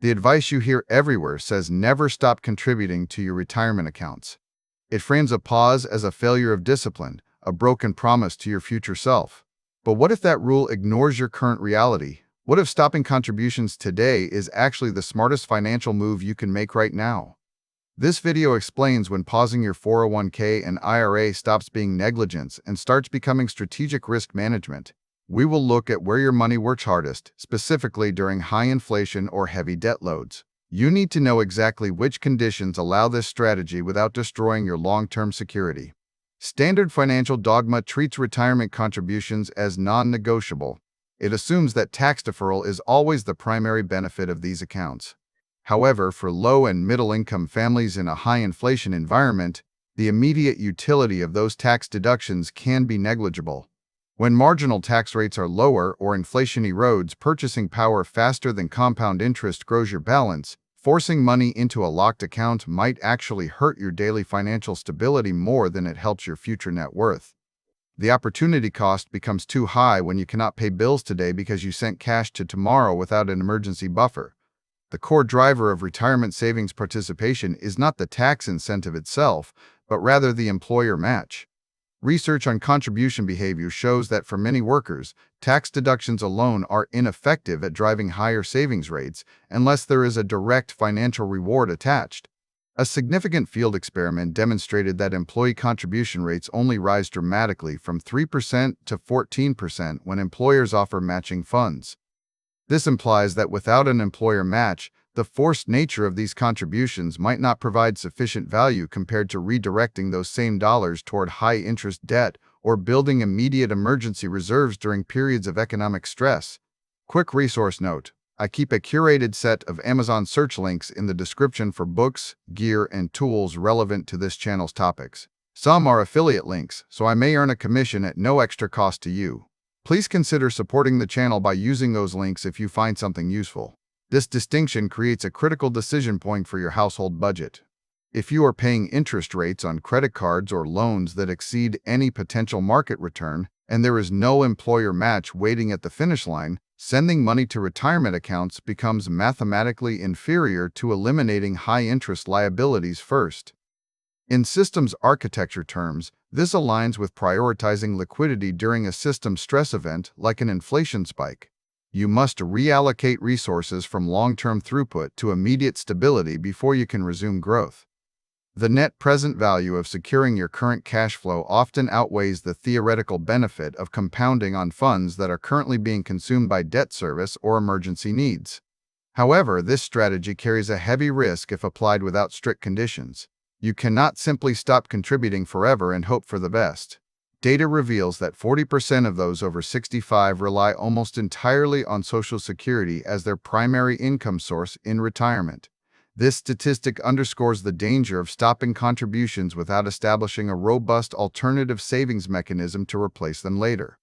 The advice you hear everywhere says never stop contributing to your retirement accounts. It frames a pause as a failure of discipline, a broken promise to your future self. But what if that rule ignores your current reality? What if stopping contributions today is actually the smartest financial move you can make right now? This video explains when pausing your 401k and IRA stops being negligence and starts becoming strategic risk management. We will look at where your money works hardest, specifically during high inflation or heavy debt loads. You need to know exactly which conditions allow this strategy without destroying your long-term security. Standard financial dogma treats retirement contributions as non-negotiable. It assumes that tax deferral is always the primary benefit of these accounts. However, for low and middle-income families in a high-inflation environment, the immediate utility of those tax deductions can be negligible. When marginal tax rates are lower or inflation erodes purchasing power faster than compound interest grows your balance, forcing money into a locked account might actually hurt your daily financial stability more than it helps your future net worth. The opportunity cost becomes too high when you cannot pay bills today because you sent cash to tomorrow without an emergency buffer. The core driver of retirement savings participation is not the tax incentive itself, but rather the employer match. Research on contribution behavior shows that for many workers, tax deductions alone are ineffective at driving higher savings rates unless there is a direct financial reward attached. A significant field experiment demonstrated that employee contribution rates only rise dramatically from 3% to 14% when employers offer matching funds. This implies that without an employer match, the forced nature of these contributions might not provide sufficient value compared to redirecting those same dollars toward high-interest debt or building immediate emergency reserves during periods of economic stress. Quick resource note: I keep a curated set of Amazon search links in the description for books, gear, and tools relevant to this channel's topics. Some are affiliate links, so I may earn a commission at no extra cost to you. Please consider supporting the channel by using those links if you find something useful. This distinction creates a critical decision point for your household budget. If you are paying interest rates on credit cards or loans that exceed any potential market return, and there is no employer match waiting at the finish line, sending money to retirement accounts becomes mathematically inferior to eliminating high-interest liabilities first. In systems architecture terms, this aligns with prioritizing liquidity during a system stress event like an inflation spike. You must reallocate resources from long-term throughput to immediate stability before you can resume growth. The net present value of securing your current cash flow often outweighs the theoretical benefit of compounding on funds that are currently being consumed by debt service or emergency needs. However, this strategy carries a heavy risk if applied without strict conditions. You cannot simply stop contributing forever and hope for the best. Data reveals that 40% of those over 65 rely almost entirely on Social Security as their primary income source in retirement. This statistic underscores the danger of stopping contributions without establishing a robust alternative savings mechanism to replace them later.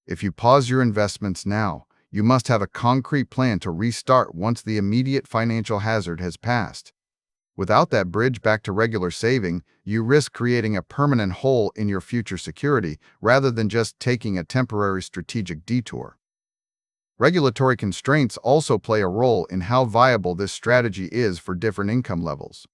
If you pause your investments now, you must have a concrete plan to restart once the immediate financial hazard has passed. Without that bridge back to regular saving, you risk creating a permanent hole in your future security rather than just taking a temporary strategic detour. Regulatory constraints also play a role in how viable this strategy is for different income levels.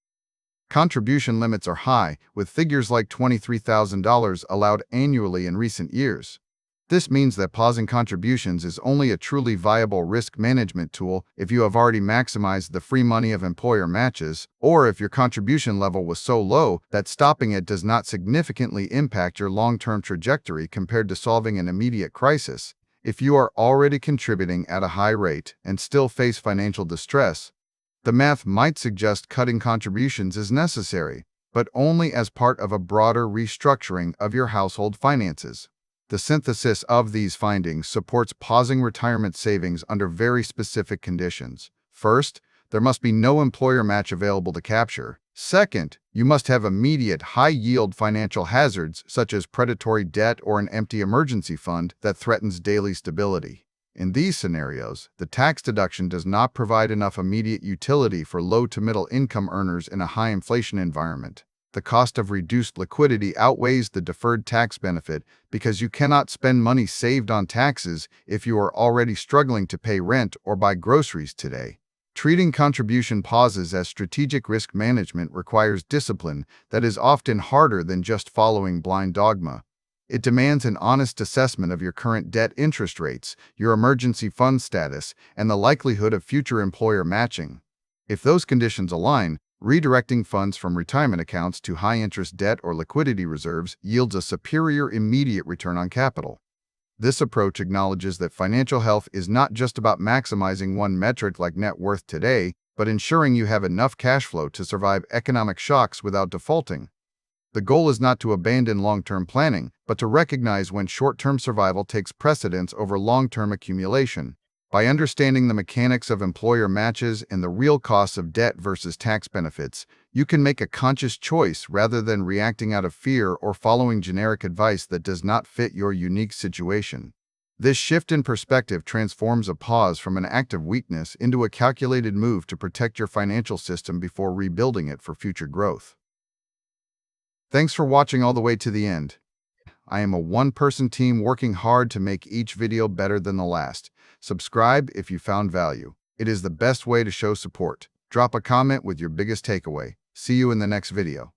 Contribution limits are high, with figures like $23,000 allowed annually in recent years. This means that pausing contributions is only a truly viable risk management tool if you have already maximized the free money of employer matches, or if your contribution level was so low that stopping it does not significantly impact your long-term trajectory compared to solving an immediate crisis. If you are already contributing at a high rate and still face financial distress, the math might suggest cutting contributions is necessary, but only as part of a broader restructuring of your household finances. The synthesis of these findings supports pausing retirement savings under very specific conditions. First, there must be no employer match available to capture. Second, you must have immediate high-yield financial hazards such as predatory debt or an empty emergency fund that threatens daily stability. In these scenarios, the tax deduction does not provide enough immediate utility for low to middle income earners in a high inflation environment. The cost of reduced liquidity outweighs the deferred tax benefit because you cannot spend money saved on taxes if you are already struggling to pay rent or buy groceries today. Treating contribution pauses as strategic risk management requires discipline that is often harder than just following blind dogma. It demands an honest assessment of your current debt interest rates, your emergency fund status, and the likelihood of future employer matching. If those conditions align, redirecting funds from retirement accounts to high-interest debt or liquidity reserves yields a superior immediate return on capital. This approach acknowledges that financial health is not just about maximizing one metric like net worth today, but ensuring you have enough cash flow to survive economic shocks without defaulting. The goal is not to abandon long-term planning, but to recognize when short-term survival takes precedence over long-term accumulation. By understanding the mechanics of employer matches and the real costs of debt versus tax benefits, you can make a conscious choice rather than reacting out of fear or following generic advice that does not fit your unique situation. This shift in perspective transforms a pause from an act of weakness into a calculated move to protect your financial system before rebuilding it for future growth. Thanks for watching all the way to the end. I am a one-person team working hard to make each video better than the last. Subscribe if you found value. It is the best way to show support. Drop a comment with your biggest takeaway. See you in the next video.